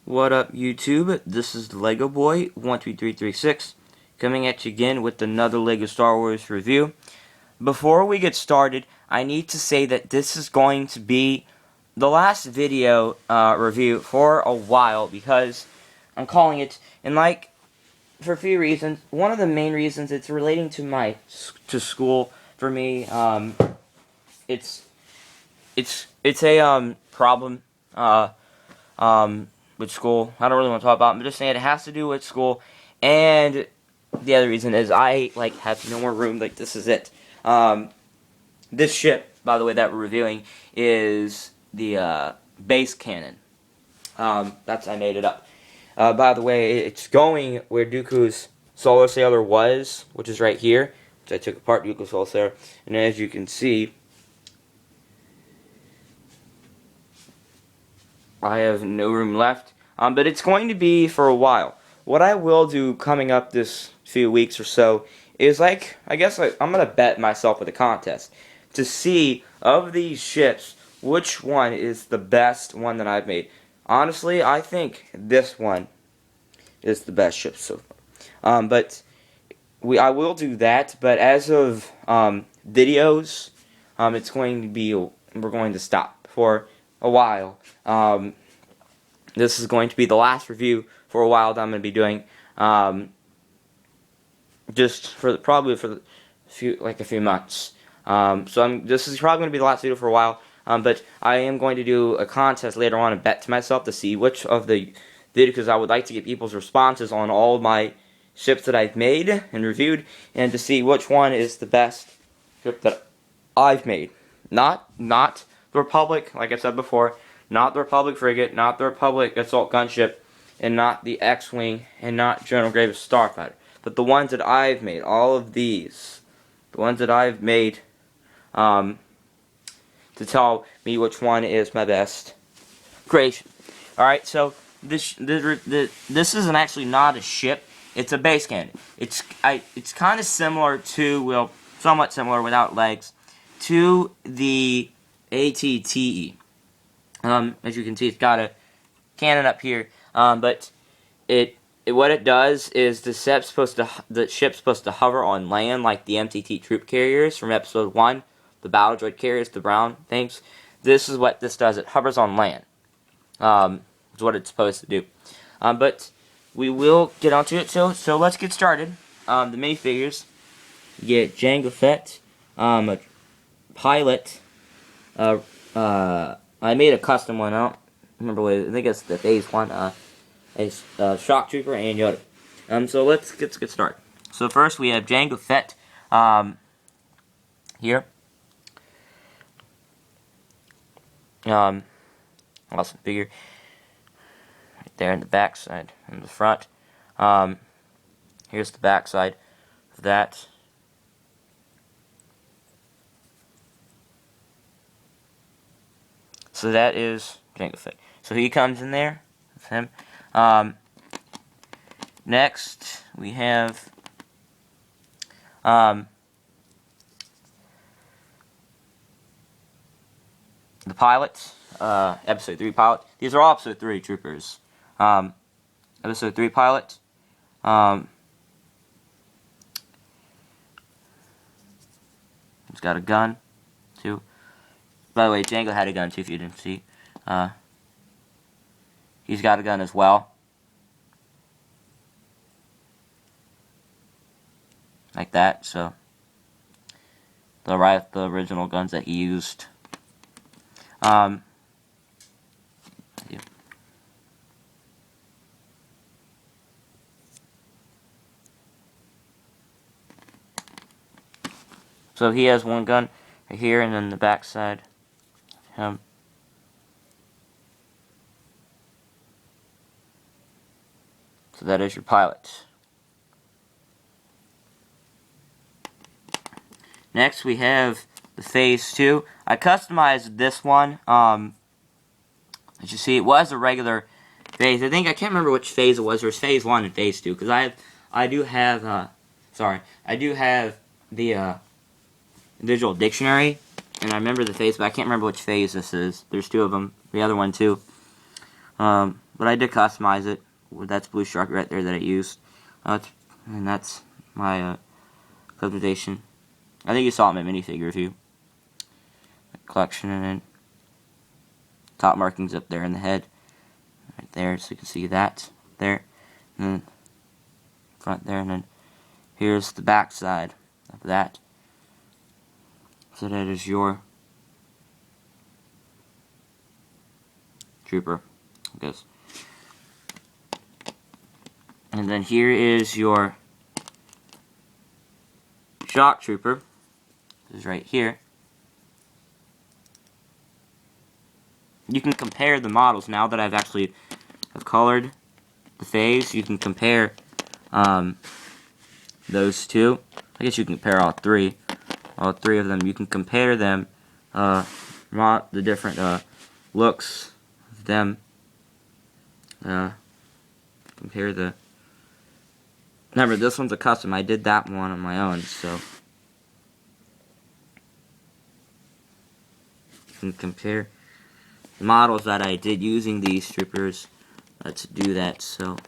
What up, YouTube? This is the Lego Boy 12336 coming at you again with another Lego Star Wars review. Before we get started, I need to say that this is going to be the last video review for a while because I'm calling it, and for a few reasons. One of the main reasons, it's relating to school for me. It's a problem. With school. I don't really want to talk about it. I'm just saying it has to do with school. And the other reason is I have no more room. This is it. This ship, by the way, that we're reviewing is the base cannon. I made it up. By the way, it's going where Dooku's solar sailor was, which is right here. So I took apart Dooku's solar sailor, and as you can see, I have no room left, but it's going to be for a while. What I will do coming up this few weeks or so is I'm going to bet myself with a contest to see, of these ships, which one is the best one that I've made. Honestly, I think this one is the best ship so far. I will do that, but as of videos, it's going to be, we're going to stop for a while. This is going to be the last review for a while that I'm going to be doing, just probably for a few months. This is probably going to be the last video for a while. But I am going to do a contest later on and bet to myself to see which of the videos, because I would like to get people's responses on all of my ships that I've made and reviewed, and to see which one is the best ship that I've made. Not the Republic, like I said before, not the Republic frigate, not the Republic assault gunship, and not the X-Wing, and not General Grievous starfighter, but the ones that I've made, all of these, the ones that I've made, to tell me which one is my best creation. Alright, so this isn't actually not a ship, it's a base cannon. It's kind of similar to, well, somewhat similar without legs, to the ATTE. As you can see, it's got a cannon up here, but what it does is the ship's supposed to hover on land like the MTT troop carriers from Episode 1, the battle droid carriers, the brown things. This is what this does. It hovers on land. Is what it's supposed to do. But we will get onto it. So let's get started. The minifigures. You get Jango Fett, a pilot. I made a custom one. I don't remember what I think it's the Phase 1. A Shock Trooper and Yoda. So let's get started. So first we have Jango Fett. Here. Awesome figure. Right there in the back side and the front. Here's the back side of that. So that is Jango Fett. So he comes in there. That's him. Next, we have the pilot, Episode 3 pilot. These are all Episode 3 troopers. Episode 3 pilot. He's got a gun, too. By the way, Jango had a gun too, if you didn't see. He's got a gun as well. Like that, so the original guns that he used. Yeah. So he has one gun right here, and then the back side. Him. So that is your pilot. Next we have the Phase 2. I customized this one. As you see, it was a regular phase. I can't remember which phase it was. There was Phase 1 and Phase 2, because I do have the visual dictionary, and I remember the phase, but I can't remember which phase this is. There's two of them. The other one too. but I did customize it. That's Blue Shark right there that I used. And that's my customization. I think you saw it in my minifigure review. Collection, and then top markings up there in the head. Right there, so you can see that there. And then front there, and then here's the back side of that. So that is your Trooper, I guess. And then here is your Shock Trooper. This is right here. You can compare the models now that I've colored the phase. You can compare those two. I guess you can compare all three of them. You can compare them, the different looks of them. Compare the. Remember, this one's a custom. I did that one on my own, so you can compare the models that I did using these troopers to do that. So.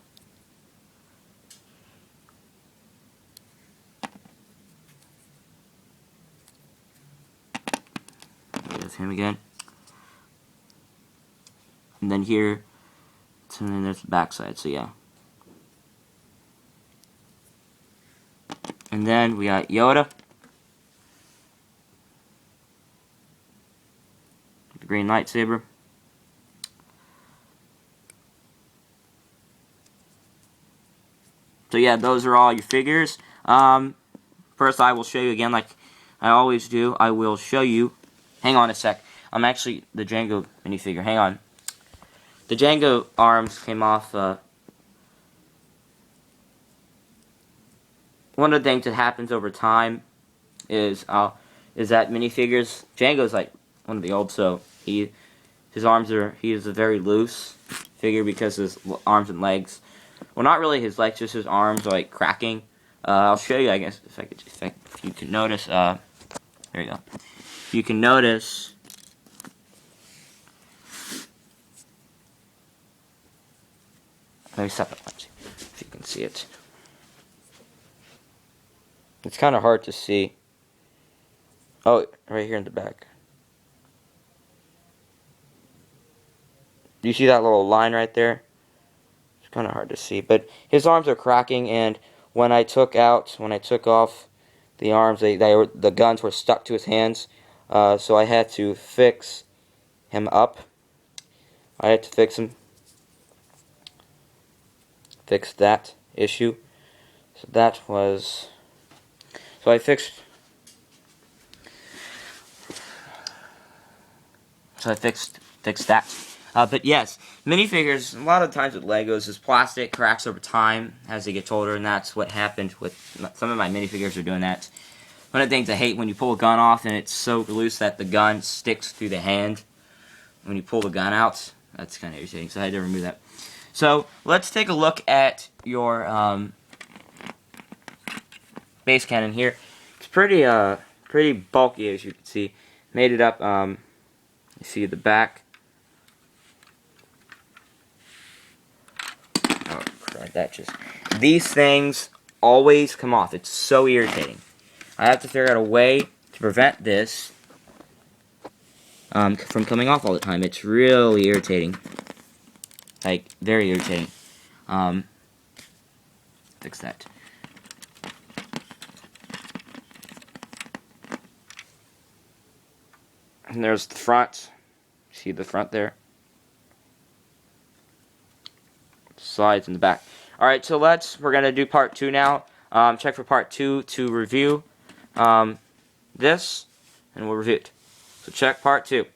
There's him again. And then here, and then there's the backside, so yeah. And then we got Yoda. The green lightsaber. So yeah, those are all your figures. First I will show you again, like I always do. I will show you. Hang on a sec. I'm actually the Jango minifigure. Hang on. The Jango arms came off. One of the things that happens over time is that minifigures. Jango's like one of the old, so he is a very loose figure because his arms and legs. Well, not really his legs, just his arms are like cracking. I'll show you, I guess, if you can notice. There you go. You can notice. Let me stop it. Let's see if you can see it. It's kind of hard to see. Oh, right here in the back. Do you see that little line right there? It's kind of hard to see, but his arms are cracking, and when I took off the arms, the guns were stuck to his hands, so I had to fix him up. I had to fix that issue. So that was, so I fixed that. But yes, minifigures, a lot of times with Legos, is plastic cracks over time as they get older, and that's what happened with some of my minifigures are doing that. One of the things I hate when you pull a gun off and it's so loose that the gun sticks through the hand when you pull the gun out. That's kind of irritating, so I had to remove that. So let's take a look at your base cannon here. It's pretty bulky, as you can see. Made it up. You see the back. Oh crap! These things always come off. It's so irritating. I have to figure out a way to prevent this from coming off all the time. It's really irritating. Like, very irritating. Fix that. And there's the front. See the front there? Slides in the back. Alright, so we're going to do part 2 now. Check for part 2 to review this, and we'll review it. So check part 2.